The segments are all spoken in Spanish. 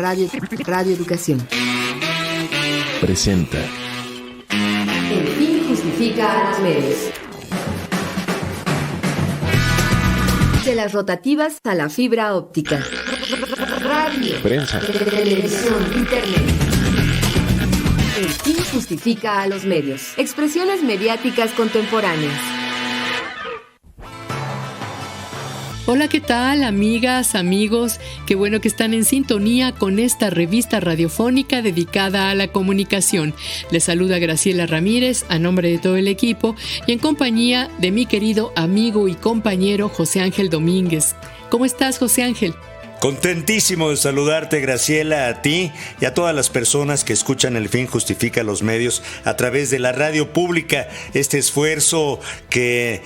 Radio Educación presenta El fin justifica a los medios. De las rotativas a la fibra óptica. Radio, prensa, televisión, internet. El fin justifica a los medios. Expresiones mediáticas contemporáneas. Hola, ¿qué tal, amigas, amigos? Qué bueno que están en sintonía con esta revista radiofónica dedicada a la comunicación. Les saluda Graciela Ramírez a nombre de todo el equipo y en compañía de mi querido amigo y compañero José Ángel Domínguez. ¿Cómo estás, José Ángel? Contentísimo de saludarte, Graciela, a ti y a todas las personas que escuchan El Fin Justifica los Medios a través de la radio pública. Este esfuerzo que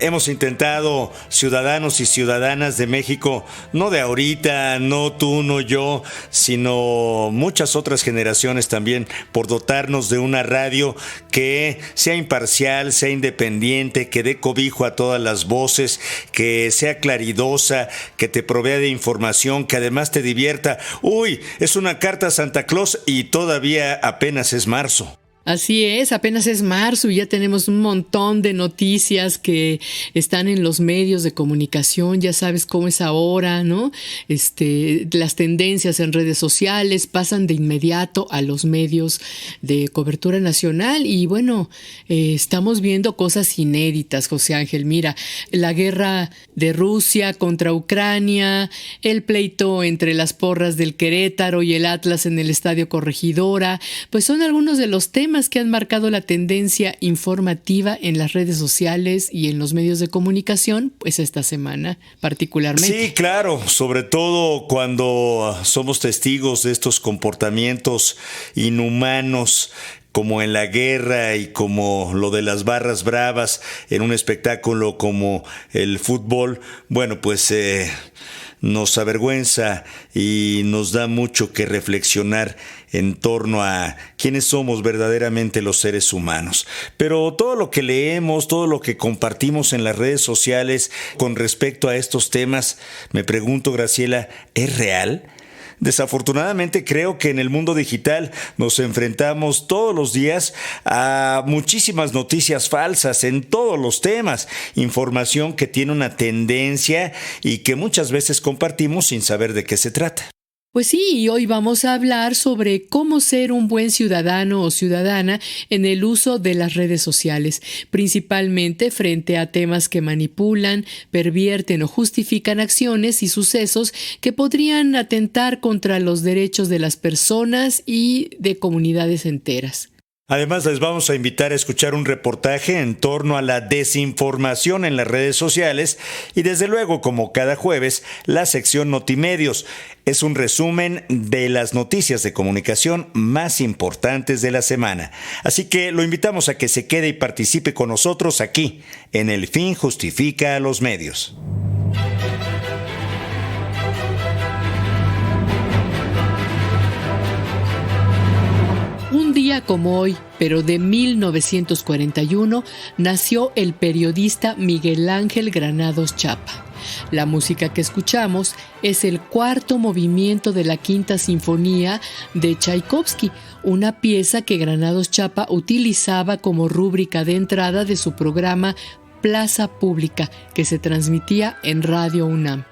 hemos intentado ciudadanos y ciudadanas de México, no de ahorita, no tú, no yo, sino muchas otras generaciones también, por dotarnos de una radio que sea imparcial, sea independiente, que dé cobijo a todas las voces, que sea claridosa, que te provea de información, que además te divierta. Uy, es una carta a Santa Claus y todavía apenas es marzo. Así es, apenas es marzo y ya tenemos un montón de noticias que están en los medios de comunicación. Ya sabes cómo es ahora, ¿no? Las tendencias en redes sociales pasan de inmediato a los medios de cobertura nacional y bueno, estamos viendo cosas inéditas, José Ángel. Mira, la guerra de Rusia contra Ucrania, el pleito entre las porras del Querétaro y el Atlas en el Estadio Corregidora, pues son algunos de los temas que han marcado la tendencia informativa en las redes sociales y en los medios de comunicación, pues esta semana particularmente. Sí, claro, sobre todo cuando somos testigos de estos comportamientos inhumanos como en la guerra y como lo de las barras bravas en un espectáculo como el fútbol. Bueno, pues nos avergüenza y nos da mucho que reflexionar en torno a quiénes somos verdaderamente los seres humanos. Pero todo lo que leemos, todo lo que compartimos en las redes sociales con respecto a estos temas, me pregunto, Graciela, ¿es real? Desafortunadamente creo que en el mundo digital nos enfrentamos todos los días a muchísimas noticias falsas en todos los temas, información que tiene una tendencia y que muchas veces compartimos sin saber de qué se trata. Pues sí, y hoy vamos a hablar sobre cómo ser un buen ciudadano o ciudadana en el uso de las redes sociales, principalmente frente a temas que manipulan, pervierten o justifican acciones y sucesos que podrían atentar contra los derechos de las personas y de comunidades enteras. Además, les vamos a invitar a escuchar un reportaje en torno a la desinformación en las redes sociales y desde luego, como cada jueves, la sección Notimedios. Es un resumen de las noticias de comunicación más importantes de la semana. Así que lo invitamos a que se quede y participe con nosotros aquí, en El Fin Justifica a los Medios. Un día como hoy, pero de 1941, nació el periodista Miguel Ángel Granados Chapa. La música que escuchamos es el cuarto movimiento de la Quinta Sinfonía de Tchaikovsky, una pieza que Granados Chapa utilizaba como rúbrica de entrada de su programa Plaza Pública, que se transmitía en Radio UNAM.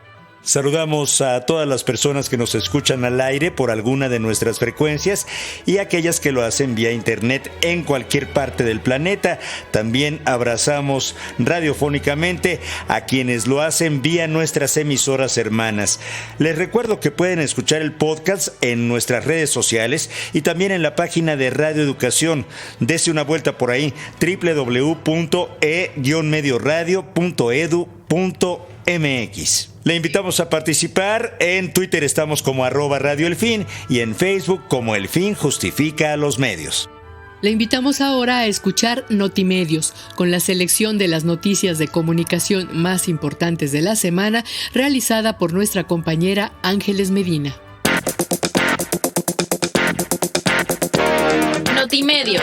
Saludamos a todas las personas que nos escuchan al aire por alguna de nuestras frecuencias y aquellas que lo hacen vía internet en cualquier parte del planeta. También abrazamos radiofónicamente a quienes lo hacen vía nuestras emisoras hermanas. Les recuerdo que pueden escuchar el podcast en nuestras redes sociales y también en la página de Radio Educación. Dese una vuelta por ahí, www.e-medioradio.edu.mx. Le invitamos a participar. En Twitter estamos como @radioelfin y en Facebook como El Fin Justifica a los Medios. Le invitamos ahora a escuchar Notimedios, con la selección de las noticias de comunicación más importantes de la semana, realizada por nuestra compañera Ángeles Medina. Notimedios.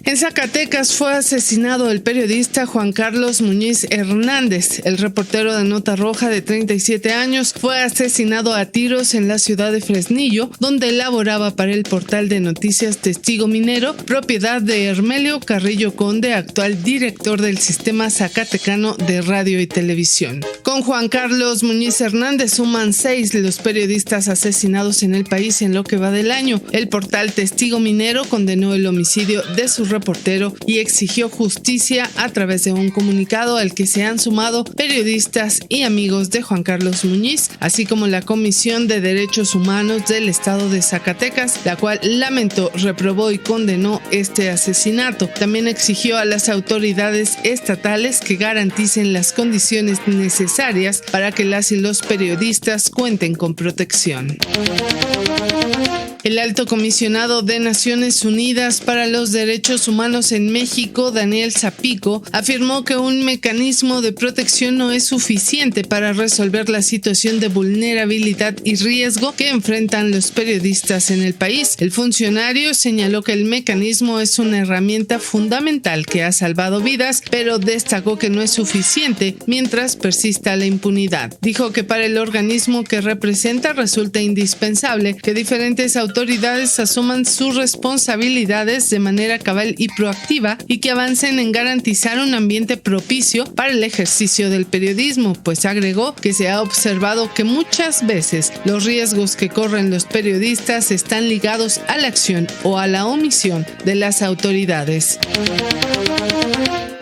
En Zacatecas fue asesinado el periodista Juan Carlos Muñiz Hernández. El reportero de Nota Roja de 37 años fue asesinado a tiros en la ciudad de Fresnillo, donde laboraba para el portal de noticias Testigo Minero, propiedad de Hermelio Carrillo Conde, actual director del Sistema Zacatecano de Radio y Televisión. Con Juan Carlos Muñiz Hernández suman 6 los periodistas asesinados en el país en lo que va del año. El portal Testigo Minero condenó el homicidio de su reportero y exigió justicia a través de un comunicado al que se han sumado periodistas y amigos de Juan Carlos Muñiz, así como la Comisión de Derechos Humanos del Estado de Zacatecas, la cual lamentó, reprobó y condenó este asesinato. También exigió a las autoridades estatales que garanticen las condiciones necesarias para que las y los periodistas cuenten con protección. El alto comisionado de Naciones Unidas para los Derechos Humanos en México, Daniel Zapico, afirmó que un mecanismo de protección no es suficiente para resolver la situación de vulnerabilidad y riesgo que enfrentan los periodistas en el país. El funcionario señaló que el mecanismo es una herramienta fundamental que ha salvado vidas, pero destacó que no es suficiente mientras persista la impunidad. Dijo que para el organismo que representa resulta indispensable que diferentes autoridades asuman sus responsabilidades de manera cabal y proactiva y que avancen en garantizar un ambiente propicio para el ejercicio del periodismo, pues agregó que se ha observado que muchas veces los riesgos que corren los periodistas están ligados a la acción o a la omisión de las autoridades.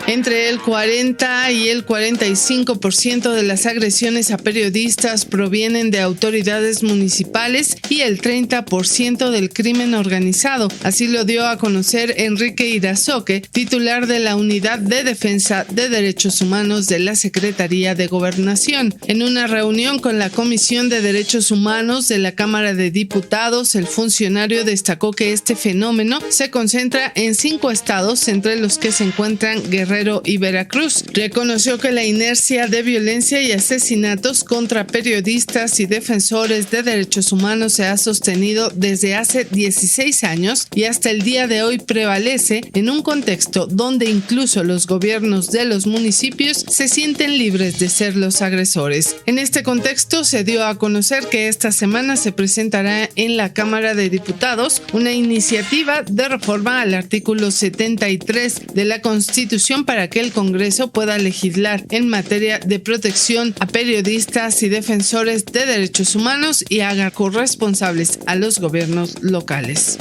Entre el 40 y el 45% de las agresiones a periodistas provienen de autoridades municipales y el 30% del crimen organizado. Así lo dio a conocer Enrique Irazoque, titular de la Unidad de Defensa de Derechos Humanos de la Secretaría de Gobernación. En una reunión con la Comisión de Derechos Humanos de la Cámara de Diputados, el funcionario destacó que este fenómeno se concentra en 5 estados, entre los que se encuentran Guerrero y Veracruz. Reconoció que la inercia de violencia y asesinatos contra periodistas y defensores de derechos humanos se ha sostenido desde hace 16 años y hasta el día de hoy prevalece en un contexto donde incluso los gobiernos de los municipios se sienten libres de ser los agresores. En este contexto se dio a conocer que esta semana se presentará en la Cámara de Diputados una iniciativa de reforma al artículo 73 de la Constitución para que el Congreso pueda legislar en materia de protección a periodistas y defensores de derechos humanos y haga corresponsables a los gobiernos locales.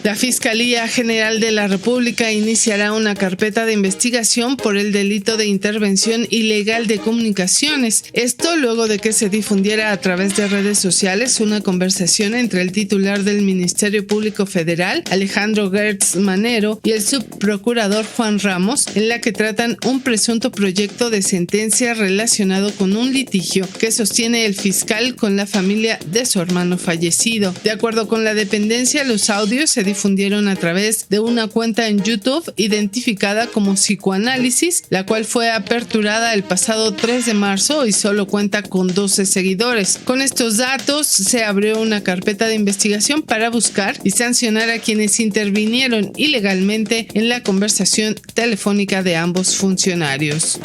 La Fiscalía General de la República iniciará una carpeta de investigación por el delito de intervención ilegal de comunicaciones. Esto luego de que se difundiera a través de redes sociales una conversación entre el titular del Ministerio Público Federal, Alejandro Gertz Manero, y el subprocurador Juan Ramos, en la que tratan un presunto proyecto de sentencia relacionado con un litigio que sostiene el fiscal con la familia de su hermano fallecido. De acuerdo con la dependencia, los audios se difundieron a través de una cuenta en YouTube identificada como Psicoanálisis, la cual fue aperturada el pasado 3 de marzo y solo cuenta con 12 seguidores. Con estos datos se abrió una carpeta de investigación para buscar y sancionar a quienes intervinieron ilegalmente en la conversación telefónica de ambos funcionarios.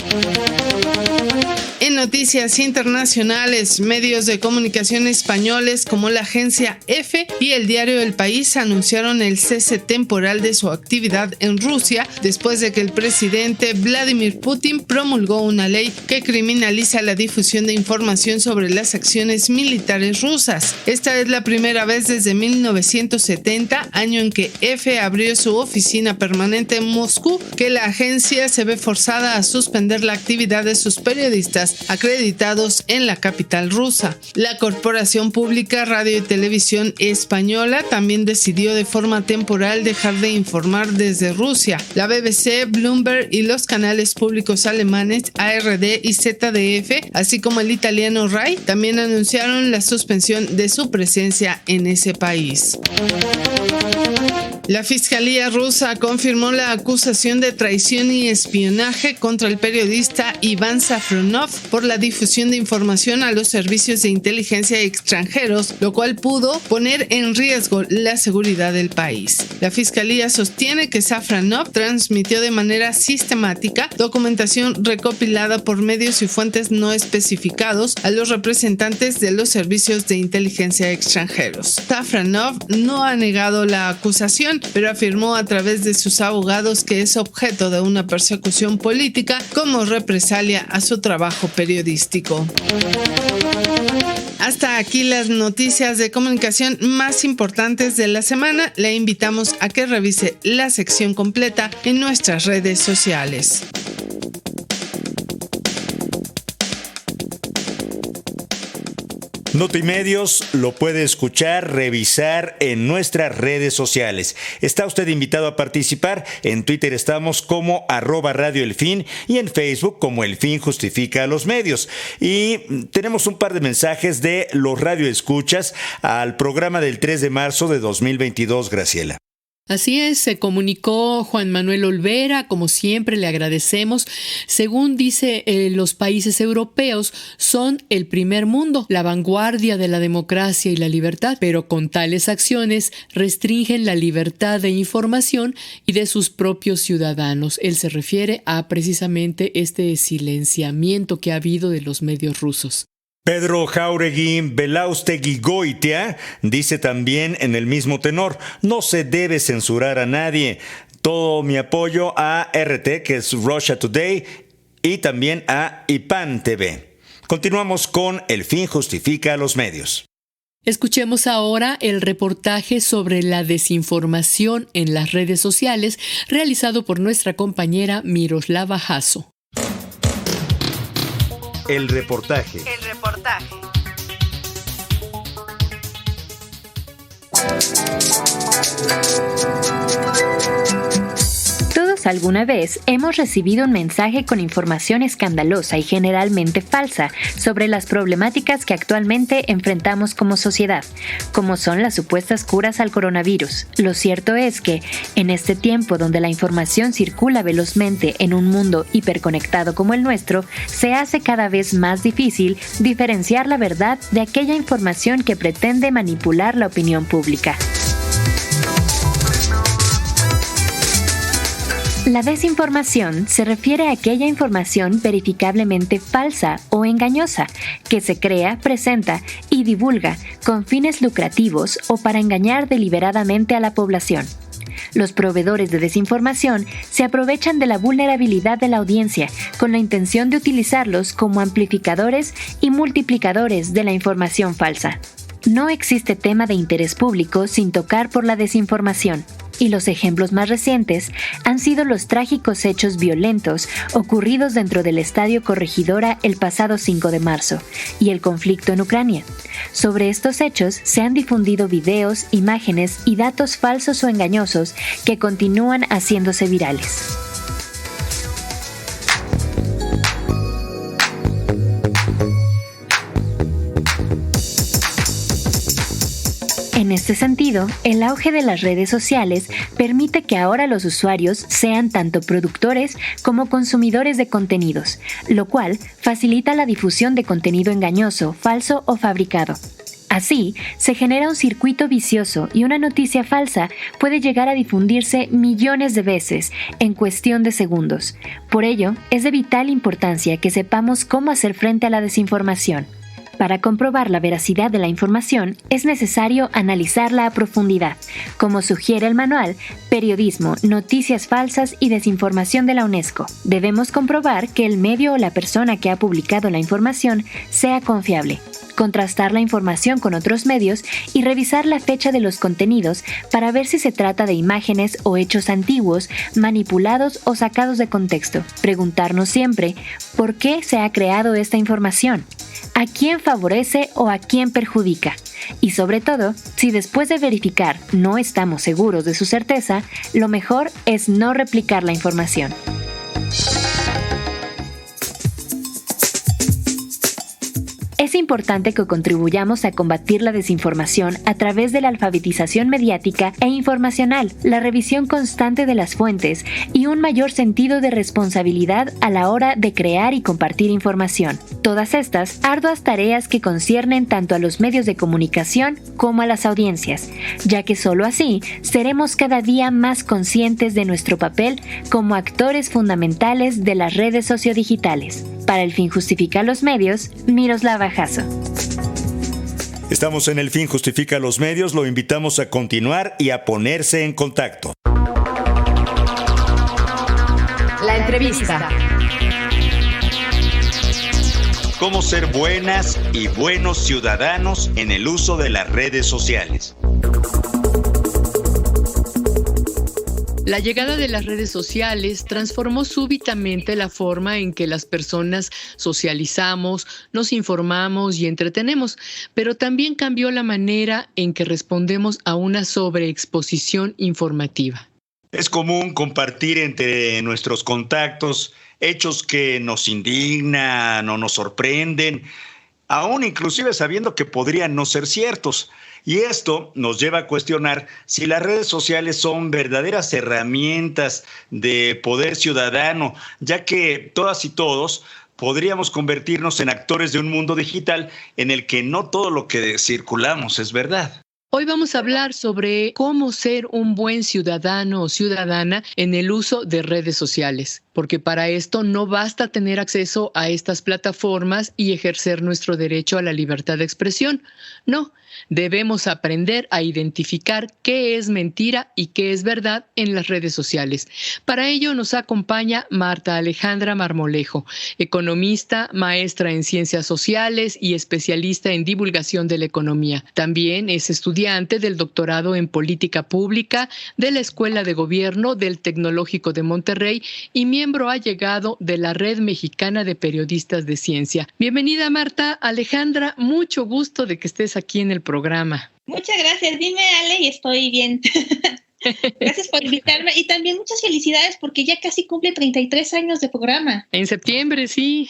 En noticias internacionales, medios de comunicación españoles como la agencia EFE y el diario El País anunciaron el cese temporal de su actividad en Rusia después de que el presidente Vladimir Putin promulgó una ley que criminaliza la difusión de información sobre las acciones militares rusas. Esta es la primera vez desde 1970, año en que EFE abrió su oficina permanente en Moscú, que la agencia se ve forzada a suspender la actividad de sus periodistas acreditados en la capital rusa. La Corporación Pública Radio y Televisión Española también decidió de forma temporal dejar de informar desde Rusia. La BBC, Bloomberg y los canales públicos alemanes ARD y ZDF, así como el italiano RAI, también anunciaron la suspensión de su presencia en ese país. La Fiscalía rusa confirmó la acusación de traición y espionaje contra el periodista Iván Safronov por la difusión de información a los servicios de inteligencia extranjeros, lo cual pudo poner en riesgo la seguridad del país. La Fiscalía sostiene que Safronov transmitió de manera sistemática documentación recopilada por medios y fuentes no especificados a los representantes de los servicios de inteligencia extranjeros. Safronov no ha negado la acusación, pero afirmó a través de sus abogados que es objeto de una persecución política como represalia a su trabajo periodístico. Hasta aquí las noticias de comunicación más importantes de la semana. Le invitamos a que revise la sección completa en nuestras redes sociales. Notimedios lo puede escuchar, revisar en nuestras redes sociales. Está usted invitado a participar. En Twitter estamos como @Radio El Fin y en Facebook como El Fin Justifica a los Medios. Y tenemos un par de mensajes de los radioescuchas al programa del 3 de marzo de 2022, Graciela. Así es, se comunicó Juan Manuel Olvera, como siempre le agradecemos. Según dice, los países europeos son el primer mundo, la vanguardia de la democracia y la libertad, pero con tales acciones restringen la libertad de información y de sus propios ciudadanos. Él se refiere a precisamente este silenciamiento que ha habido de los medios rusos. Pedro Jauregui Belaustegui-Goitia dice también en el mismo tenor: no se debe censurar a nadie. Todo mi apoyo a RT, que es Russia Today, y también a IPAN TV. Continuamos con El Fin Justifica a los Medios. Escuchemos ahora el reportaje sobre la desinformación en las redes sociales realizado por nuestra compañera Miroslava Jasso. El reportaje. Todos alguna vez hemos recibido un mensaje con información escandalosa y generalmente falsa sobre las problemáticas que actualmente enfrentamos como sociedad, como son las supuestas curas al coronavirus. Lo cierto es que, en este tiempo donde la información circula velozmente en un mundo hiperconectado como el nuestro, se hace cada vez más difícil diferenciar la verdad de aquella información que pretende manipular la opinión pública. La desinformación se refiere a aquella información verificablemente falsa o engañosa que se crea, presenta y divulga con fines lucrativos o para engañar deliberadamente a la población. Los proveedores de desinformación se aprovechan de la vulnerabilidad de la audiencia con la intención de utilizarlos como amplificadores y multiplicadores de la información falsa. No existe tema de interés público sin tocar por la desinformación. Y los ejemplos más recientes han sido los trágicos hechos violentos ocurridos dentro del Estadio Corregidora el pasado 5 de marzo y el conflicto en Ucrania. Sobre estos hechos se han difundido videos, imágenes y datos falsos o engañosos que continúan haciéndose virales. En este sentido, el auge de las redes sociales permite que ahora los usuarios sean tanto productores como consumidores de contenidos, lo cual facilita la difusión de contenido engañoso, falso o fabricado. Así, se genera un circuito vicioso y una noticia falsa puede llegar a difundirse millones de veces en cuestión de segundos. Por ello, es de vital importancia que sepamos cómo hacer frente a la desinformación. Para comprobar la veracidad de la información, es necesario analizarla a profundidad, como sugiere el manual Periodismo, Noticias Falsas y Desinformación de la UNESCO. Debemos comprobar que el medio o la persona que ha publicado la información sea confiable, contrastar la información con otros medios y revisar la fecha de los contenidos para ver si se trata de imágenes o hechos antiguos, manipulados o sacados de contexto. Preguntarnos siempre, ¿por qué se ha creado esta información? ¿A quién favorece o a quién perjudica? Y sobre todo, si después de verificar no estamos seguros de su certeza, lo mejor es no replicar la información. Es importante que contribuyamos a combatir la desinformación a través de la alfabetización mediática e informacional, la revisión constante de las fuentes y un mayor sentido de responsabilidad a la hora de crear y compartir información. Todas estas arduas tareas que conciernen tanto a los medios de comunicación como a las audiencias, ya que solo así seremos cada día más conscientes de nuestro papel como actores fundamentales de las redes sociodigitales. Para El Fin Justifica los Medios, Miroslava Jasso. Estamos en El Fin Justifica los Medios, lo invitamos a continuar y a ponerse en contacto. La entrevista. ¿Cómo ser buenas y buenos ciudadanos en el uso de las redes sociales? La llegada de las redes sociales transformó súbitamente la forma en que las personas socializamos, nos informamos y entretenemos, pero también cambió la manera en que respondemos a una sobreexposición informativa. Es común compartir entre nuestros contactos hechos que nos indignan o nos sorprenden, aún inclusive sabiendo que podrían no ser ciertos. Y esto nos lleva a cuestionar si las redes sociales son verdaderas herramientas de poder ciudadano, ya que todas y todos podríamos convertirnos en actores de un mundo digital en el que no todo lo que circulamos es verdad. Hoy vamos a hablar sobre cómo ser un buen ciudadano o ciudadana en el uso de redes sociales, porque para esto no basta tener acceso a estas plataformas y ejercer nuestro derecho a la libertad de expresión. No, debemos aprender a identificar qué es mentira y qué es verdad en las redes sociales. Para ello nos acompaña Marta Alejandra Marmolejo, economista, maestra en ciencias sociales y especialista en divulgación de la economía. También es estudiante del doctorado en política pública de la Escuela de Gobierno del Tecnológico de Monterrey y miembro allegado de la Red Mexicana de Periodistas de Ciencia. Bienvenida, Marta Alejandra, mucho gusto de que estés aquí en el programa. Muchas gracias, dime Ale y estoy bien. Gracias por invitarme y también muchas felicidades porque ya casi cumple 33 años de programa. En septiembre, sí.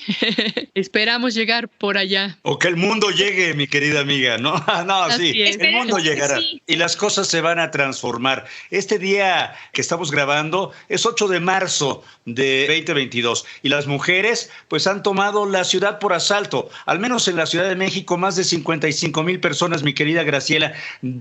Esperamos llegar por allá. O que el mundo llegue, mi querida amiga, ¿no? No, sí, el mundo llegará y las cosas se van a transformar. Este día que estamos grabando es 8 de marzo de 2022 y las mujeres pues han tomado la ciudad por asalto. Al menos en la Ciudad de México más de 55,000 personas, mi querida Graciela,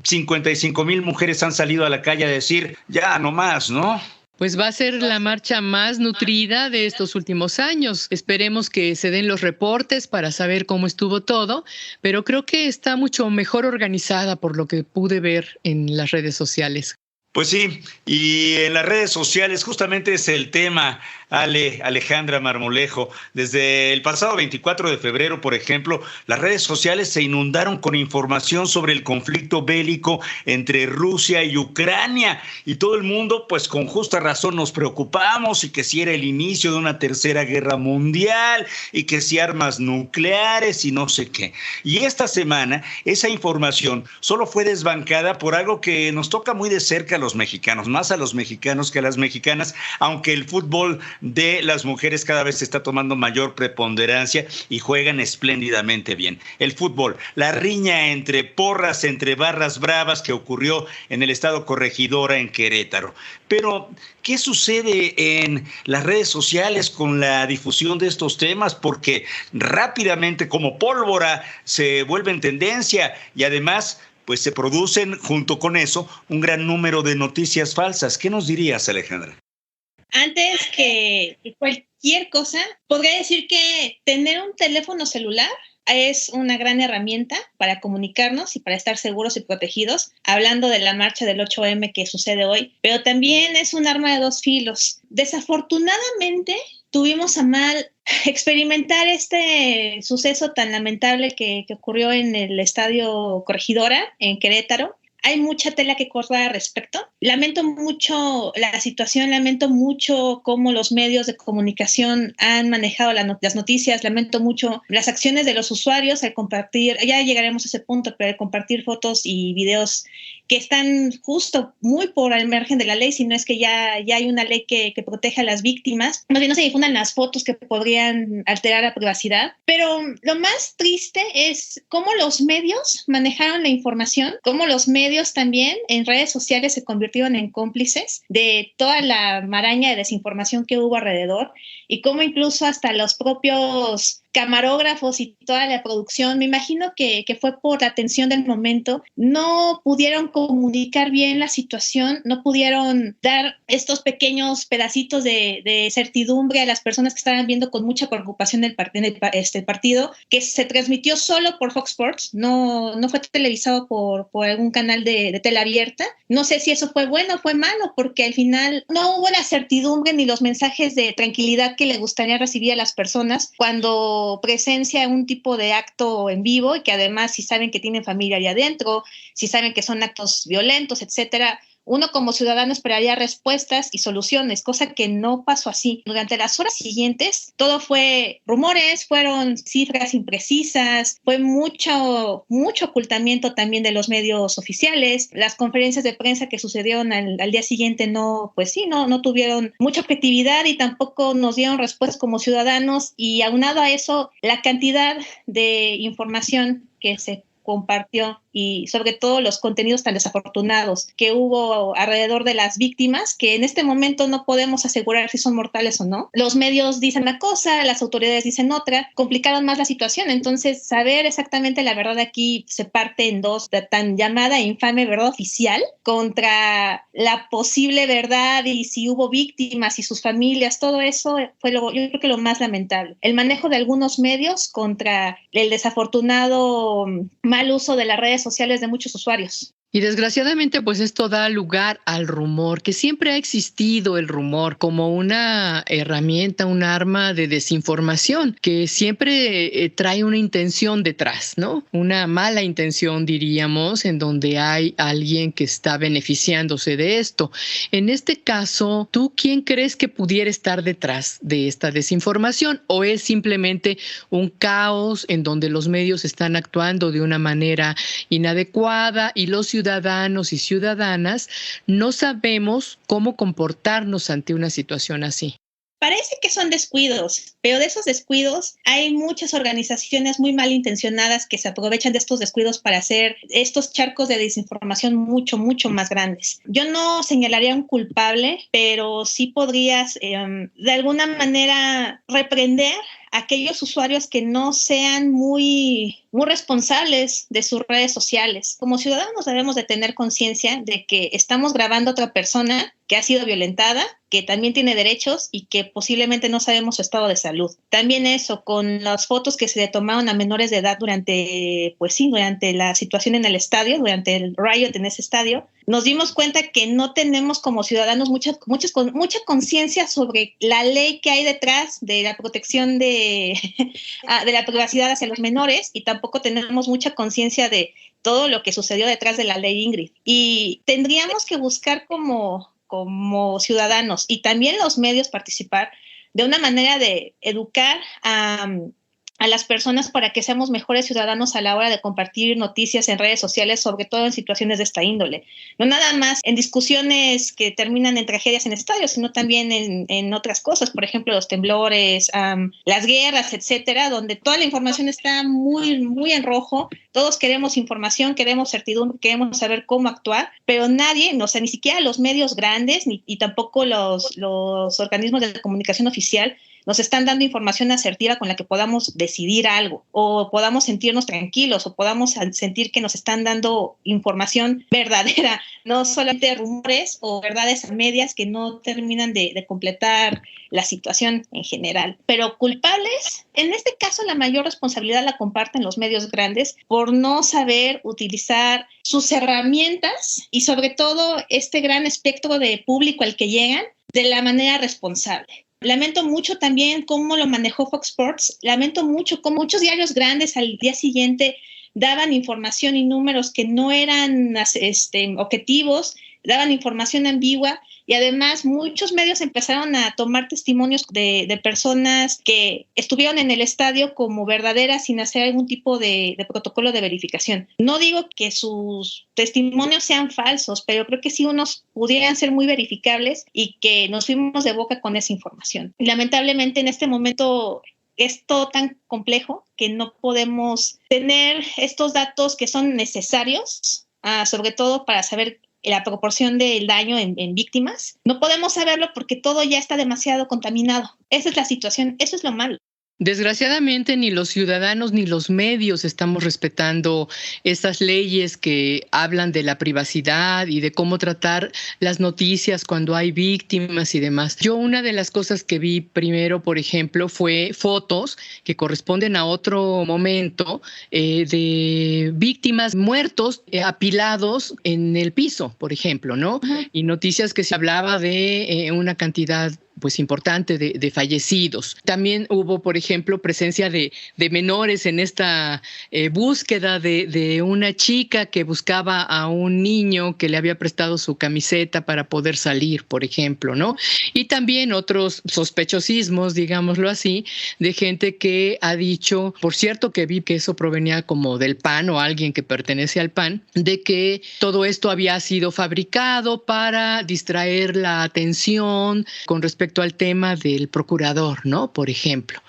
55,000 mujeres han salido a la calle a decir, ya no más, ¿no? Pues va a ser la marcha más nutrida de estos últimos años. Esperemos que se den los reportes para saber cómo estuvo todo, pero creo que está mucho mejor organizada por lo que pude ver en las redes sociales. Pues sí, y en las redes sociales justamente es el tema, Alejandra Marmolejo. Desde el pasado 24 de febrero, por ejemplo, las redes sociales se inundaron con información sobre el conflicto bélico entre Rusia y Ucrania. Y todo el mundo, pues con justa razón, nos preocupamos y que si era el inicio de una tercera guerra mundial y que si armas nucleares y no sé qué. Y esta semana esa información solo fue desbancada por algo que nos toca muy de cerca a los mexicanos, más a los mexicanos que a las mexicanas, aunque el fútbol de las mujeres cada vez está tomando mayor preponderancia y juegan espléndidamente bien. El fútbol, la riña entre porras, entre barras bravas que ocurrió en el estado Corregidora en Querétaro. Pero, ¿qué sucede en las redes sociales con la difusión de estos temas? Porque rápidamente, como pólvora, se vuelven tendencia y además pues se producen junto con eso un gran número de noticias falsas. ¿Qué nos dirías, Alejandra? Antes que cualquier cosa, podría decir que tener un teléfono celular es una gran herramienta para comunicarnos y para estar seguros y protegidos, hablando de la marcha del 8M que sucede hoy, pero también es un arma de dos filos. Desafortunadamente, tuvimos a mal experimentar este suceso tan lamentable que ocurrió en el Estadio Corregidora, en Querétaro. Hay mucha tela que cortar al respecto. Lamento mucho la situación, lamento mucho cómo los medios de comunicación han manejado las noticias, lamento mucho las acciones de los usuarios al compartir, ya llegaremos a ese punto, pero al compartir fotos y videos que están justo muy por el margen de la ley, si no es que ya hay una ley que protege a las víctimas. Más bien no se difundan las fotos que podrían alterar la privacidad. Pero lo más triste es cómo los medios manejaron la información, cómo los medios también en redes sociales se convirtieron en cómplices de toda la maraña de desinformación que hubo alrededor, y cómo incluso hasta los propios camarógrafos y toda la producción, me imagino que fue por la tensión del momento, no pudieron comunicar bien la situación, no pudieron dar estos pequeños pedacitos de certidumbre a las personas que estaban viendo con mucha preocupación el partido, que se transmitió solo por Fox Sports, no fue televisado por algún canal de tele abierta. No sé si eso fue bueno o fue malo, porque al final no hubo la certidumbre ni los mensajes de tranquilidad que le gustaría recibir a las personas cuando presencia un tipo de acto en vivo, y que además, si saben que tienen familia ahí adentro, si saben que son actos violentos, etcétera, uno como ciudadano esperaría respuestas y soluciones, cosa que no pasó así. Durante las horas siguientes, todo fue rumores, fueron cifras imprecisas, fue mucho ocultamiento también de los medios oficiales. Las conferencias de prensa que sucedieron al día siguiente no tuvieron mucha objetividad y tampoco nos dieron respuestas como ciudadanos, y aunado a eso, la cantidad de información que se compartió, y sobre todo los contenidos tan desafortunados que hubo alrededor de las víctimas, que en este momento no podemos asegurar si son mortales o no. Los medios dicen una cosa, las autoridades dicen otra, complicaron más la situación. Entonces, saber exactamente la verdad aquí se parte en dos, la tan llamada e infame verdad oficial contra la posible verdad, y si hubo víctimas y sus familias, todo eso fue yo creo que lo más lamentable. El manejo de algunos medios contra el desafortunado mal uso de las redes sociales de muchos usuarios. Y desgraciadamente, pues esto da lugar al rumor, que siempre ha existido el rumor como una herramienta, un arma de desinformación, que siempre trae una intención detrás, ¿no? Una mala intención, diríamos, en donde hay alguien que está beneficiándose de esto. En este caso, ¿tú quién crees que pudiera estar detrás de esta desinformación? ¿O es simplemente un caos en donde los medios están actuando de una manera inadecuada y los ciudadanos y ciudadanas no sabemos cómo comportarnos ante una situación así? Parece que son descuidos, pero de esos descuidos hay muchas organizaciones muy malintencionadas que se aprovechan de estos descuidos para hacer estos charcos de desinformación mucho más grandes. Yo no señalaría un culpable, pero sí podrías de alguna manera reprender a aquellos usuarios que no sean muy responsables de sus redes sociales. Como ciudadanos debemos de tener conciencia de que estamos grabando a otra persona que ha sido violentada, que también tiene derechos y que posiblemente no sabemos su estado de salud. También eso, con las fotos que se le tomaron a menores de edad durante la situación en el estadio, durante el riot en ese estadio, nos dimos cuenta que no tenemos como ciudadanos mucha conciencia sobre la ley que hay detrás de la protección de la privacidad hacia los menores, y tampoco tenemos mucha conciencia de todo lo que sucedió detrás de la ley Ingrid. Y tendríamos que buscar como ciudadanos, y también los medios, participar de una manera de educar a las personas para que seamos mejores ciudadanos a la hora de compartir noticias en redes sociales, sobre todo en situaciones de esta índole. No nada más en discusiones que terminan en tragedias en estadios, sino también en otras cosas, por ejemplo, los temblores, las guerras, etcétera, donde toda la información está muy en rojo. Todos queremos información, queremos certidumbre, queremos saber cómo actuar, pero nadie, ni siquiera los medios grandes, y tampoco los organismos de comunicación oficial, nos están dando información asertiva con la que podamos decidir algo, o podamos sentirnos tranquilos, o podamos sentir que nos están dando información verdadera, no solamente rumores o verdades a medias que no terminan de completar la situación en general. Pero culpables, en este caso la mayor responsabilidad la comparten los medios grandes por no saber utilizar sus herramientas, y sobre todo este gran espectro de público al que llegan, de la manera responsable. Lamento mucho también cómo lo manejó Fox Sports. Lamento mucho cómo muchos diarios grandes al día siguiente daban información y números que no eran objetivos, daban información ambigua, Y además muchos medios empezaron a tomar testimonios de personas que estuvieron en el estadio como verdaderas sin hacer algún tipo de protocolo de verificación. No digo que sus testimonios sean falsos, pero creo que sí unos pudieran ser muy verificables y que nos fuimos de boca con esa información. Lamentablemente en este momento es todo tan complejo que no podemos tener estos datos que son necesarios, sobre todo para saber la proporción del daño en víctimas. No podemos saberlo porque todo ya está demasiado contaminado. Esa es la situación, eso es lo malo. Desgraciadamente ni los ciudadanos ni los medios estamos respetando estas leyes que hablan de la privacidad y de cómo tratar las noticias cuando hay víctimas y demás. Yo una de las cosas que vi primero, por ejemplo, fue fotos que corresponden a otro momento de víctimas muertos apilados en el piso, por ejemplo, ¿no? Uh-huh. Y noticias que se hablaba de una cantidad pues importante de fallecidos. También hubo, por ejemplo, presencia de menores en esta búsqueda de una chica que buscaba a un niño que le había prestado su camiseta para poder salir, por ejemplo, ¿no? Y también otros sospechosismos, digámoslo así, de gente que ha dicho, por cierto que vi que eso provenía como del PAN o alguien que pertenece al PAN, de que todo esto había sido fabricado para distraer la atención con respecto al tema del procurador, ¿no? Por ejemplo.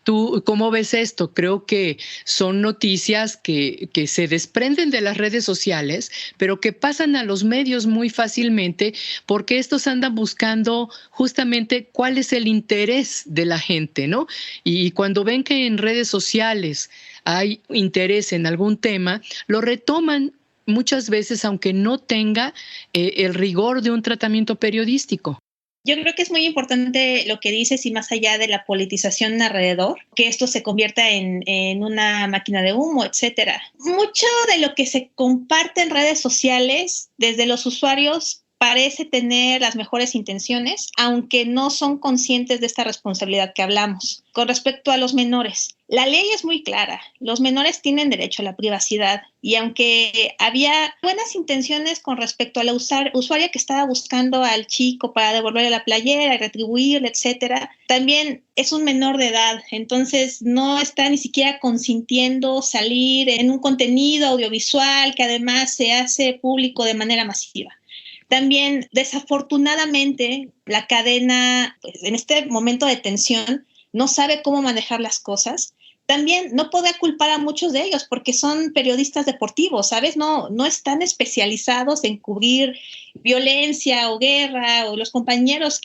¿Tú cómo ves esto? Creo que son noticias que se desprenden de las redes sociales, pero que pasan a los medios muy fácilmente porque estos andan buscando justamente cuál es el interés de la gente, ¿no? Y cuando ven que en redes sociales hay interés en algún tema, lo retoman muchas veces aunque no tenga el rigor de un tratamiento periodístico. Yo creo que es muy importante lo que dices y más allá de la politización alrededor, que esto se convierta en una máquina de humo, etcétera. Mucho de lo que se comparte en redes sociales desde los usuarios parece tener las mejores intenciones, aunque no son conscientes de esta responsabilidad que hablamos. Con respecto a los menores, la ley es muy clara. Los menores tienen derecho a la privacidad y aunque había buenas intenciones con respecto a la usuaria que estaba buscando al chico para devolverle la playera y retribuirle, etcétera, también es un menor de edad, entonces no está ni siquiera consintiendo salir en un contenido audiovisual que además se hace público de manera masiva. También, desafortunadamente, la cadena, pues, en este momento de tensión, no sabe cómo manejar las cosas. También no puedo culpar a muchos de ellos porque son periodistas deportivos, ¿sabes? No están especializados en cubrir violencia o guerra, o los colegas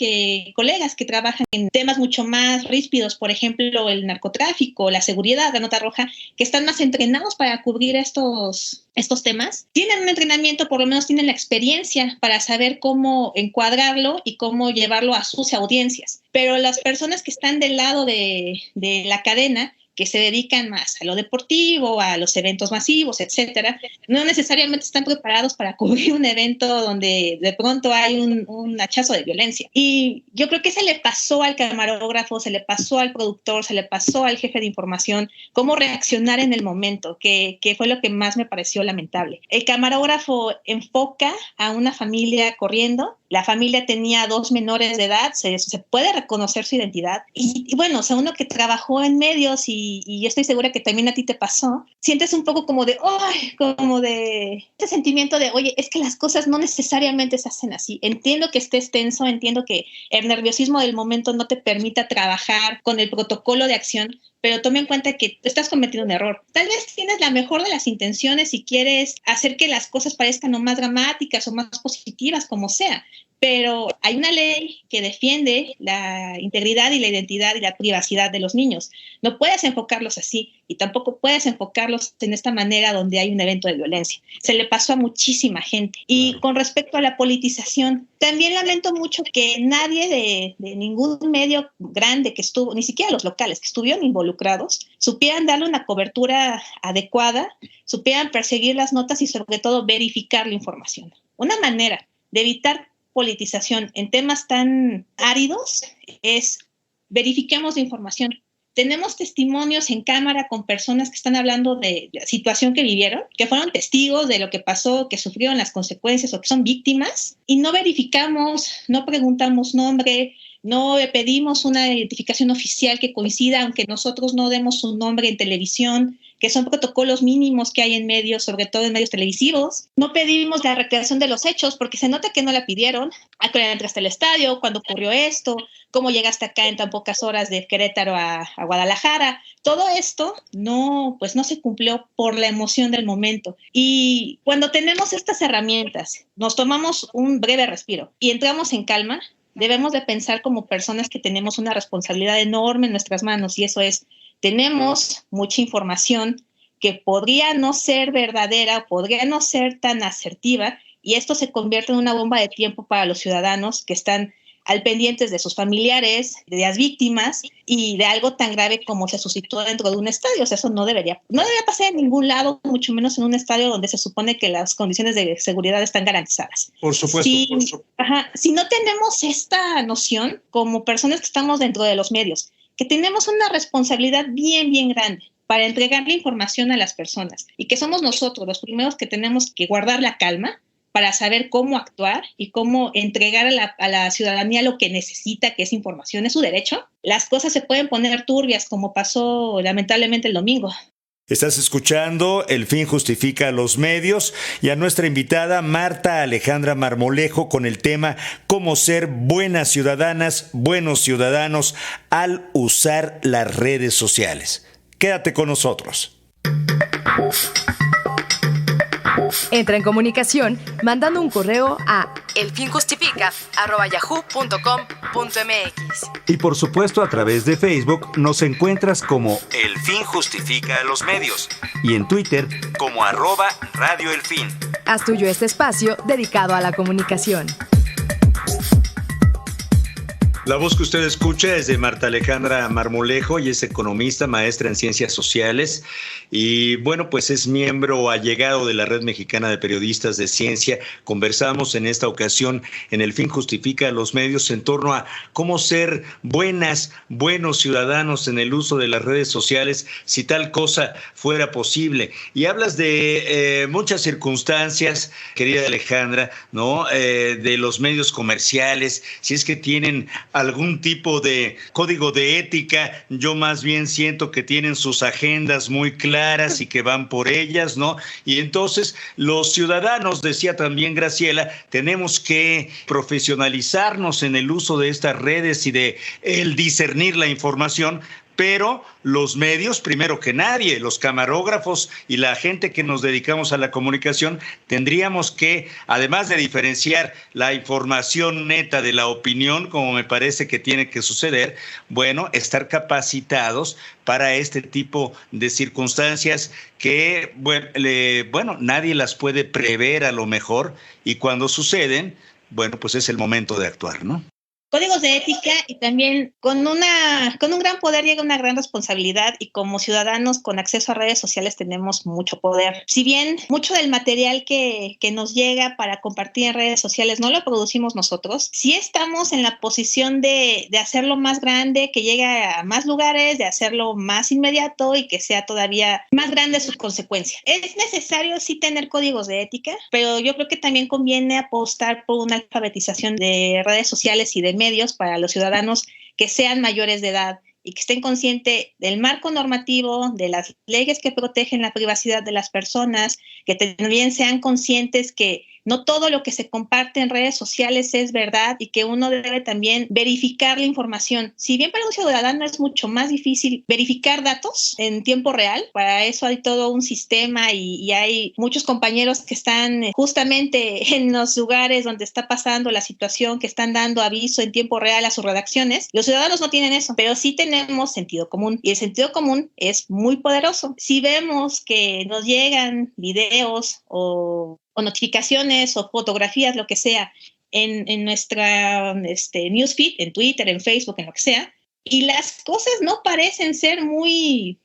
que trabajan en temas mucho más ríspidos, por ejemplo, el narcotráfico, la seguridad, la nota roja, que están más entrenados para cubrir estos temas. Tienen un entrenamiento, por lo menos tienen la experiencia para saber cómo encuadrarlo y cómo llevarlo a sus audiencias. Pero las personas que están del lado de la cadena, que se dedican más a lo deportivo, a los eventos masivos, etcétera, no necesariamente están preparados para cubrir un evento donde de pronto hay un hachazo de violencia. Y yo creo que se le pasó al camarógrafo, se le pasó al productor, se le pasó al jefe de información cómo reaccionar en el momento, que fue lo que más me pareció lamentable. El camarógrafo enfoca a una familia corriendo. La familia tenía 2 menores de edad, se puede reconocer su identidad. Y bueno, o sea, uno que trabajó en medios y yo estoy segura que también a ti te pasó, sientes un poco como de este sentimiento de, oye, es que las cosas no necesariamente se hacen así. Entiendo que estés tenso, entiendo que el nerviosismo del momento no te permita trabajar con el protocolo de acción, pero tome en cuenta que estás cometiendo un error. Tal vez tienes la mejor de las intenciones y quieres hacer que las cosas parezcan o más dramáticas o más positivas, como sea, pero hay una ley que defiende la integridad y la identidad y la privacidad de los niños. No puedes enfocarlos así y tampoco puedes enfocarlos en esta manera donde hay un evento de violencia. Se le pasó a muchísima gente. Y con respecto a la politización, también lamento mucho que nadie de ningún medio grande que estuvo, ni siquiera los locales, que estuvieron involucrados, supieran darle una cobertura adecuada, supieran perseguir las notas y sobre todo verificar la información. Una manera de evitar politización en temas tan áridos es verifiquemos la información. tenemos testimonios en cámara con personas que están hablando de la situación que vivieron, que fueron testigos de lo que pasó, que sufrieron las consecuencias o que son víctimas, y no verificamos, no preguntamos nombre, no pedimos una identificación oficial que coincida, aunque nosotros no demos su nombre en televisión, que son protocolos mínimos que hay en medios, sobre todo en medios televisivos. No pedimos la recreación de los hechos porque se nota que no la pidieron. ¿A qué hora entraste al estadio? ¿Cuándo ocurrió esto? ¿Cómo llegaste acá en tan pocas horas de Querétaro a Guadalajara? Todo esto pues no se cumplió por la emoción del momento. Y cuando tenemos estas herramientas, nos tomamos un breve respiro y entramos en calma, debemos de pensar como personas que tenemos una responsabilidad enorme en nuestras manos, y eso es, tenemos mucha información que podría no ser verdadera, podría no ser tan asertiva, y esto se convierte en una bomba de tiempo para los ciudadanos que están al pendientes de sus familiares, de las víctimas y de algo tan grave como se suscitó dentro de un estadio. O sea, eso no debería pasar en ningún lado, mucho menos en un estadio donde se supone que las condiciones de seguridad están garantizadas. Por supuesto. Si no tenemos esta noción como personas que estamos dentro de los medios, que tenemos una responsabilidad bien, bien grande para entregar la información a las personas y que somos nosotros los primeros que tenemos que guardar la calma para saber cómo actuar y cómo entregar a la ciudadanía lo que necesita, que es información, es su derecho, las cosas se pueden poner turbias, como pasó lamentablemente el domingo. Estás escuchando El fin justifica a los medios y a nuestra invitada Marta Alejandra Marmolejo con el tema cómo ser buenas ciudadanas, buenos ciudadanos al usar las redes sociales. Quédate con nosotros. Entra en comunicación mandando un correo a elfinjustifica@yahoo.com.mx. Y por supuesto a través de Facebook nos encuentras como El Fin Justifica a los Medios y en Twitter como @Radio El Fin. Haz tuyo este espacio dedicado a la comunicación. La voz que usted escucha es de Marta Alejandra Marmolejo y es economista, maestra en ciencias sociales y bueno, pues es miembro allegado de la Red Mexicana de Periodistas de Ciencia. Conversamos en esta ocasión en El Fin Justifica a los Medios en torno a cómo ser buenos ciudadanos en el uso de las redes sociales si tal cosa fuera posible. Y hablas de muchas circunstancias, querida Alejandra, ¿no? De los medios comerciales, si es que tienen algún tipo de código de ética. Yo más bien siento que tienen sus agendas muy claras y que van por ellas, ¿no? Y entonces los ciudadanos, decía también Graciela, tenemos que profesionalizarnos en el uso de estas redes y de el discernir la información. Pero los medios, primero que nadie, los camarógrafos y la gente que nos dedicamos a la comunicación, tendríamos que, además de diferenciar la información neta de la opinión, como me parece que tiene que suceder, bueno, estar capacitados para este tipo de circunstancias que, bueno, nadie las puede prever a lo mejor, y cuando suceden, bueno, pues es el momento de actuar, ¿no? Códigos de ética, y también con un gran poder llega una gran responsabilidad, y como ciudadanos con acceso a redes sociales tenemos mucho poder. Si bien mucho del material que nos llega para compartir en redes sociales no lo producimos nosotros, sí estamos en la posición de hacerlo más grande, que llegue a más lugares, de hacerlo más inmediato y que sea todavía más grande su consecuencia. Es necesario sí tener códigos de ética, pero yo creo que también conviene apostar por una alfabetización de redes sociales y de medios para los ciudadanos que sean mayores de edad y que estén conscientes del marco normativo, de las leyes que protegen la privacidad de las personas, que también sean conscientes que no todo lo que se comparte en redes sociales es verdad y que uno debe también verificar la información. Si bien para un ciudadano es mucho más difícil verificar datos en tiempo real, para eso hay todo un sistema y hay muchos compañeros que están justamente en los lugares donde está pasando la situación, que están dando aviso en tiempo real a sus redacciones. Los ciudadanos no tienen eso, pero sí tenemos sentido común, y el sentido común es muy poderoso. Si vemos que nos llegan videos o notificaciones o fotografías, lo que sea, en nuestra newsfeed, en Twitter, en Facebook, en lo que sea, y las cosas no parecen ser muy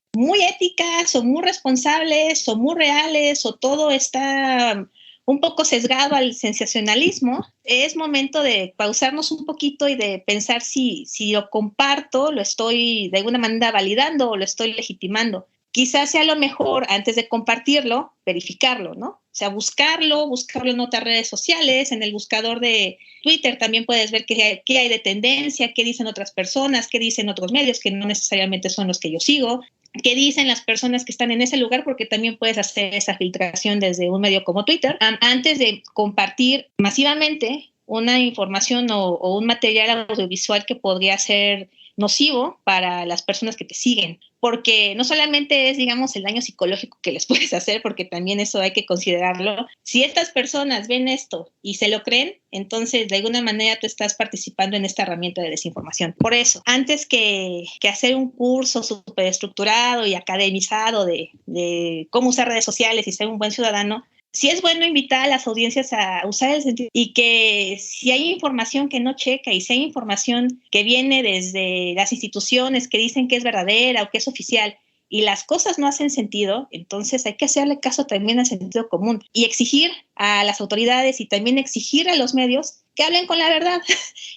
éticas o muy responsables o muy reales, o todo está un poco sesgado al sensacionalismo, es momento de pausarnos un poquito y de pensar si lo comparto, lo estoy de alguna manera validando o lo estoy legitimando. Quizás sea lo mejor, antes de compartirlo, verificarlo, ¿no? O sea, buscarlo en otras redes sociales, en el buscador de Twitter también puedes ver qué hay de tendencia, qué dicen otras personas, qué dicen otros medios, que no necesariamente son los que yo sigo, qué dicen las personas que están en ese lugar, porque también puedes hacer esa filtración desde un medio como Twitter, antes de compartir masivamente una información o un material audiovisual que podría ser nocivo para las personas que te siguen, porque no solamente es, digamos, el daño psicológico que les puedes hacer, porque también eso hay que considerarlo. Si estas personas ven esto y se lo creen, entonces de alguna manera tú estás participando en esta herramienta de desinformación. Por eso, antes que hacer un curso súper estructurado y academizado de cómo usar redes sociales y ser un buen ciudadano, sí es bueno invitar a las audiencias a usar el sentido y que si hay información que no checa y si hay información que viene desde las instituciones que dicen que es verdadera o que es oficial y las cosas no hacen sentido, entonces hay que hacerle caso también al sentido común y exigir a las autoridades y también exigir a los medios que hablen con la verdad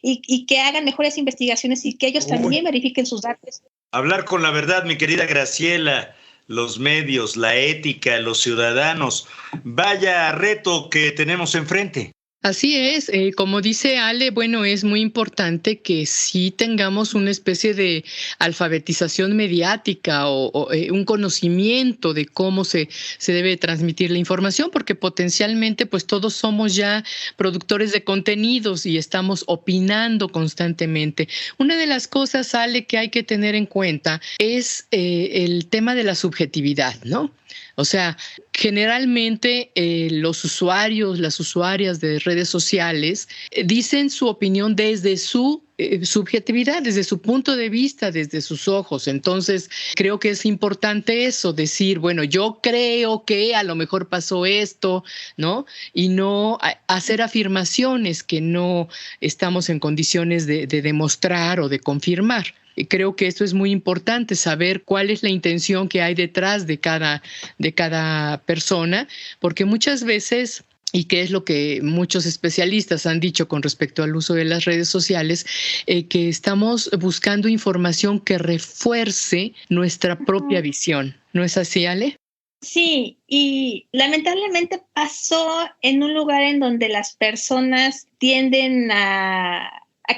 y que hagan mejores investigaciones y que ellos también verifiquen sus datos. Hablar con la verdad, mi querida Graciela. Los medios, la ética, los ciudadanos. Vaya reto que tenemos enfrente. Así es, como dice Ale, bueno, es muy importante que sí tengamos una especie de alfabetización mediática o un conocimiento de cómo se debe transmitir la información, porque potencialmente pues todos somos ya productores de contenidos y estamos opinando constantemente. Una de las cosas, Ale, que hay que tener en cuenta es el tema de la subjetividad, ¿no? O sea, generalmente los usuarios, las usuarias de redes sociales dicen su opinión desde su subjetividad, desde su punto de vista, desde sus ojos. Entonces, creo que es importante eso, decir, bueno, yo creo que a lo mejor pasó esto, ¿no? Y no hacer afirmaciones que no estamos en condiciones de demostrar o de confirmar. Y creo que esto es muy importante, saber cuál es la intención que hay detrás de cada persona, porque muchas veces, y que es lo que muchos especialistas han dicho con respecto al uso de las redes sociales, que estamos buscando información que refuerce nuestra propia visión. ¿No es así, Ale? Sí, y lamentablemente pasó en un lugar en donde las personas tienden a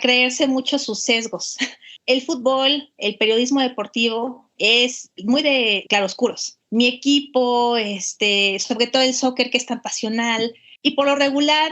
creerse mucho sus sesgos. El fútbol, el periodismo deportivo es muy de claroscuros. Mi equipo, sobre todo el soccer, que es tan pasional, y por lo regular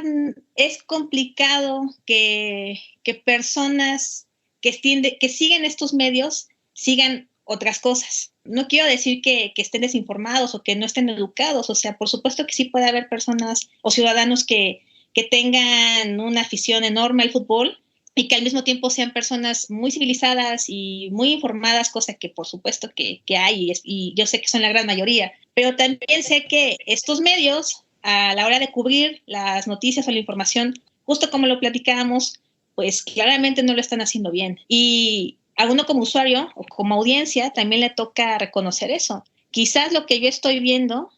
es complicado que personas que siguen estos medios sigan otras cosas. No quiero decir que estén desinformados o que no estén educados, o sea, por supuesto que sí puede haber personas o ciudadanos que tengan una afición enorme al fútbol, y que al mismo tiempo sean personas muy civilizadas y muy informadas, cosa que por supuesto que hay, y yo sé que son la gran mayoría, pero también sé que estos medios, a la hora de cubrir las noticias o la información, justo como lo platicábamos, pues claramente no lo están haciendo bien. Y a uno como usuario o como audiencia también le toca reconocer eso. Quizás lo que yo estoy viendo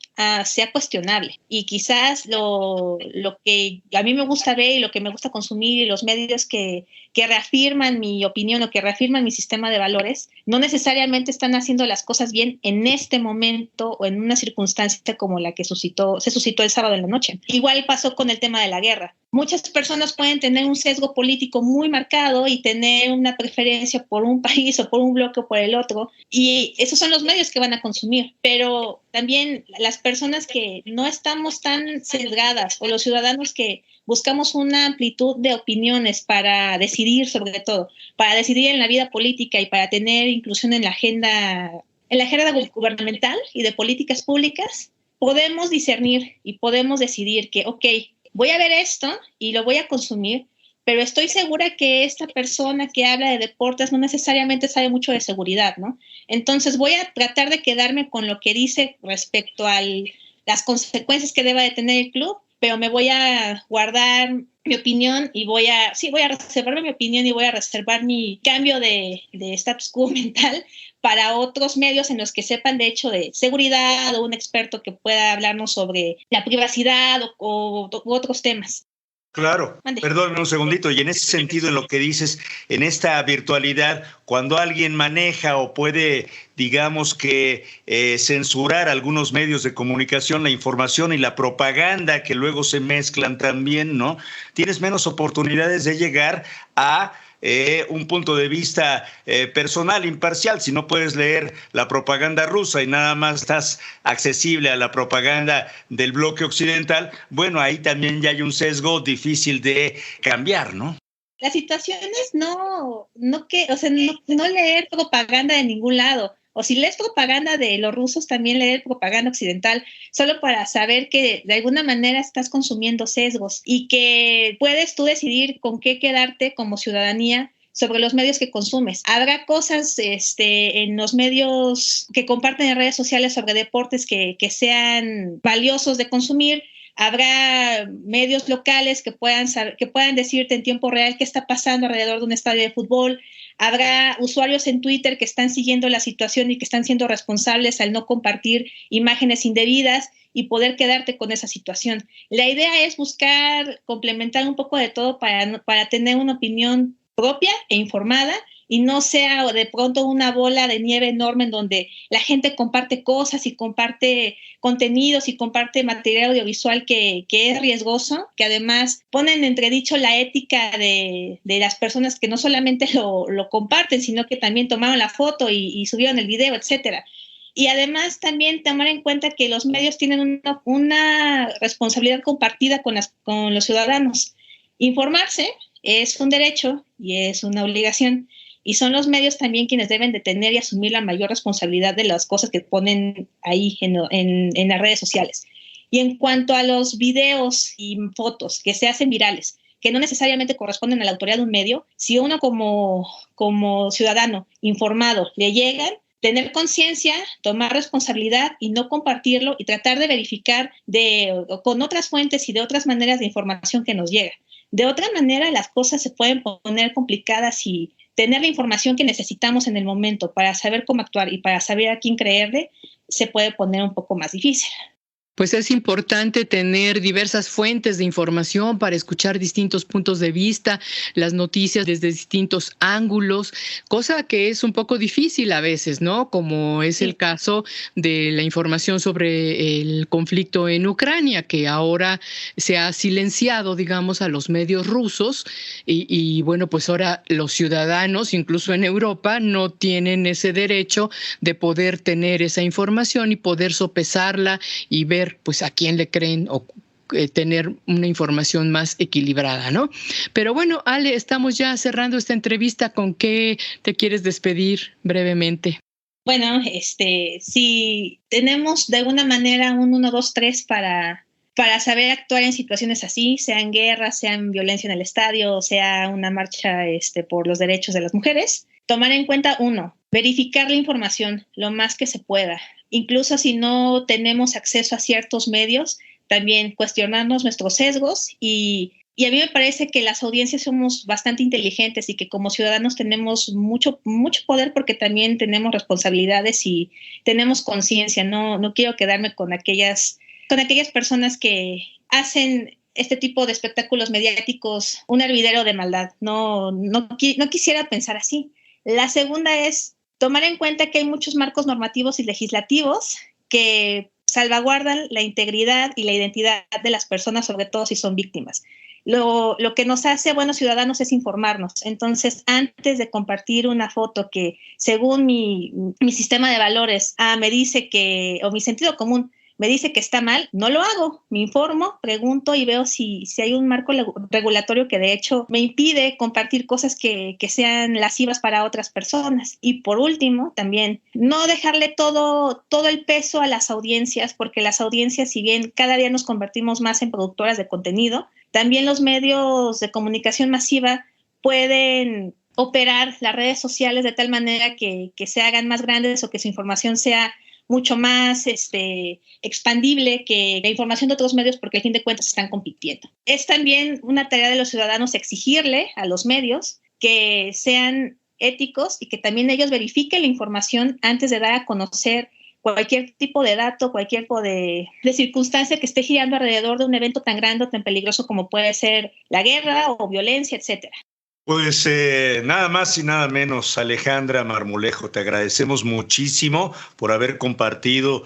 sea cuestionable, y quizás lo que a mí me gusta ver y lo que me gusta consumir y los medios que reafirman mi opinión o que reafirman mi sistema de valores no necesariamente están haciendo las cosas bien en este momento o en una circunstancia como la que se suscitó el sábado en la noche. Igual pasó con el tema de la guerra. Muchas personas pueden tener un sesgo político muy marcado y tener una preferencia por un país o por un bloque o por el otro, y esos son los medios que van a consumir, pero también las personas que no estamos tan sesgadas o los ciudadanos que buscamos una amplitud de opiniones para decidir, sobre todo, para decidir en la vida política y para tener inclusión en la agenda gubernamental y de políticas públicas, podemos discernir y podemos decidir que, ok, voy a ver esto y lo voy a consumir, pero estoy segura que esta persona que habla de deportes no necesariamente sabe mucho de seguridad, ¿no? Entonces voy a tratar de quedarme con lo que dice respecto a las consecuencias que deba de tener el club, pero me voy a guardar mi opinión y voy a reservar mi opinión y voy a reservar mi cambio de status quo mental para otros medios en los que sepan de hecho de seguridad o un experto que pueda hablarnos sobre la privacidad o otros temas. Claro, perdóname un segundito, y en ese sentido, en lo que dices, en esta virtualidad, cuando alguien maneja o puede, digamos que censurar algunos medios de comunicación, la información y la propaganda que luego se mezclan también, ¿no? Tienes menos oportunidades de llegar a un punto de vista personal, imparcial. Si no puedes leer la propaganda rusa y nada más estás accesible a la propaganda del bloque occidental, bueno, ahí también ya hay un sesgo difícil de cambiar, ¿no? La situación es no leer propaganda de ningún lado. O si lees propaganda de los rusos, también leer propaganda occidental, solo para saber que de alguna manera estás consumiendo sesgos y que puedes tú decidir con qué quedarte como ciudadanía sobre los medios que consumes. Habrá cosas en los medios que comparten en redes sociales sobre deportes que sean valiosos de consumir. Habrá medios locales que puedan decirte en tiempo real qué está pasando alrededor de un estadio de fútbol. Habrá usuarios en Twitter que están siguiendo la situación y que están siendo responsables al no compartir imágenes indebidas y poder quedarte con esa situación. La idea es buscar complementar un poco de todo para tener una opinión propia e informada y no sea de pronto una bola de nieve enorme en donde la gente comparte cosas y comparte contenidos y comparte material audiovisual que es riesgoso, que además pone en entredicho la ética de las personas que no solamente lo comparten, sino que también tomaron la foto y subieron el video, etcétera. Y además también tomar en cuenta que los medios tienen una responsabilidad compartida con los ciudadanos. Informarse es un derecho y es una obligación. Y son los medios también quienes deben de tener y asumir la mayor responsabilidad de las cosas que ponen ahí en las redes sociales. Y en cuanto a los videos y fotos que se hacen virales, que no necesariamente corresponden a la autoridad de un medio, si uno como ciudadano informado le llegan, tener conciencia, tomar responsabilidad y no compartirlo y tratar de verificar con otras fuentes y de otras maneras de información que nos llega. De otra manera, las cosas se pueden poner complicadas y tener la información que necesitamos en el momento para saber cómo actuar y para saber a quién creerle se puede poner un poco más difícil. Pues es importante tener diversas fuentes de información para escuchar distintos puntos de vista, las noticias desde distintos ángulos, cosa que es un poco difícil a veces, ¿no? Como es el caso de la información sobre el conflicto en Ucrania, que ahora se ha silenciado, digamos, a los medios rusos y bueno, pues ahora los ciudadanos, incluso en Europa, no tienen ese derecho de poder tener esa información y poder sopesarla y ver pues a quién le creen o tener una información más equilibrada, ¿no? Pero bueno, Ale, estamos ya cerrando esta entrevista. ¿Con qué te quieres despedir brevemente? Bueno, si tenemos de alguna manera un 1, 2, 3 para saber actuar en situaciones así, sean guerras, sean violencia en el estadio, sea una marcha por los derechos de las mujeres, tomar en cuenta, 1, verificar la información lo más que se pueda. Incluso si no tenemos acceso a ciertos medios, también cuestionarnos nuestros sesgos y a mí me parece que las audiencias somos bastante inteligentes y que como ciudadanos tenemos mucho poder porque también tenemos responsabilidades y tenemos conciencia. No quiero quedarme con aquellas personas que hacen este tipo de espectáculos mediáticos un hervidero de maldad. No quisiera pensar así. La segunda es tomar en cuenta que hay muchos marcos normativos y legislativos que salvaguardan la integridad y la identidad de las personas, sobre todo si son víctimas. Lo que nos hace buenos ciudadanos es informarnos. Entonces, antes de compartir una foto que, según mi sistema de valores, me dice o mi sentido común me dice que está mal, no lo hago. Me informo, pregunto y veo si hay un marco regulatorio que de hecho me impide compartir cosas que sean lascivas para otras personas. Y por último, también no dejarle todo el peso a las audiencias, porque las audiencias, si bien cada día nos convertimos más en productoras de contenido, también los medios de comunicación masiva pueden operar las redes sociales de tal manera que se hagan más grandes o que su información sea mucho más expandible que la información de otros medios, porque al fin de cuentas están compitiendo. Es también una tarea de los ciudadanos exigirle a los medios que sean éticos y que también ellos verifiquen la información antes de dar a conocer cualquier tipo de dato, cualquier tipo de circunstancia que esté girando alrededor de un evento tan grande o tan peligroso como puede ser la guerra o violencia, etcétera. Pues nada más y nada menos, Alejandra Marmolejo, te agradecemos muchísimo por haber compartido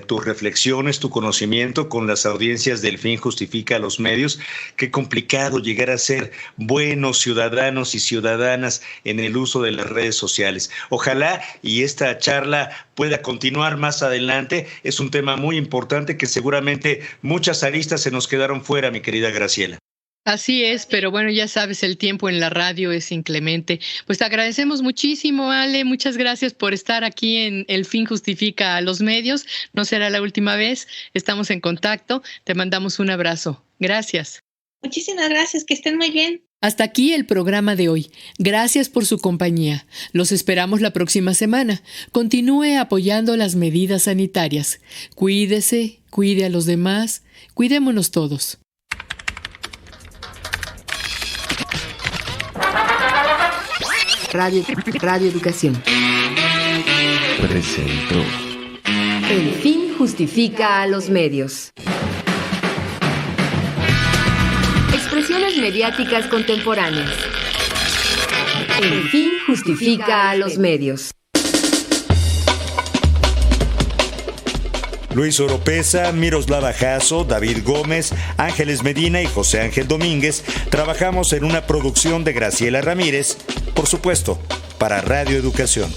tus reflexiones, tu conocimiento con las audiencias del Fin Justifica a los Medios. Qué complicado llegar a ser buenos ciudadanos y ciudadanas en el uso de las redes sociales. Ojalá y esta charla pueda continuar más adelante. Es un tema muy importante que seguramente muchas aristas se nos quedaron fuera, mi querida Graciela. Así es, pero bueno, ya sabes, el tiempo en la radio es inclemente. Pues te agradecemos muchísimo, Ale, muchas gracias por estar aquí en El Fin Justifica a los Medios. No será la última vez, estamos en contacto, te mandamos un abrazo. Gracias. Muchísimas gracias, que estén muy bien. Hasta aquí el programa de hoy. Gracias por su compañía. Los esperamos la próxima semana. Continúe apoyando las medidas sanitarias. Cuídese, cuide a los demás, cuidémonos todos. Radio Educación presentó El Fin Justifica a los Medios. Expresiones mediáticas contemporáneas. El Fin Justifica a los Medios. Luis Oropesa, Miroslava Jasso, David Gómez, Ángeles Medina y José Ángel Domínguez trabajamos en una producción de Graciela Ramírez, por supuesto, para Radio Educación.